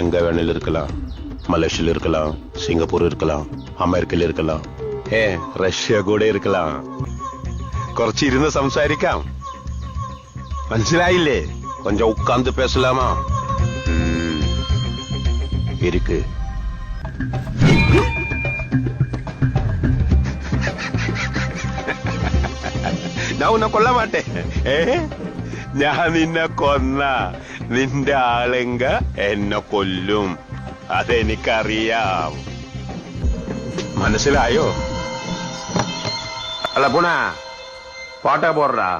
எங்க வேணாலும் இருக்கலாம். மலேசியால இருக்கலாம், சிங்கப்பூர் இருக்கலாம், அமெரிക്കയിൽ இருக்கலாம், റഷ്യ കൂടെ இருக்கலாம். കുറച്ചിരുന്ന് സംസാരിക്കാം. മനസ്സിലായില്ലേ? கொஞ்சம் உட்கார்ந்து பேசலாமா? இருக்கு. ഞാൻ ഉന്നെ കൊല്ലാൻ മാട്ടേ. ഞാൻ നിന്നെ കൊന്ന നിന്റെ ആളെങ്ക എന്നെ കൊല്ലും. അതെനിക്കറിയാം. മനസ്സിലായോ? അല്ല പുണ പാട്ടാ പോറാ.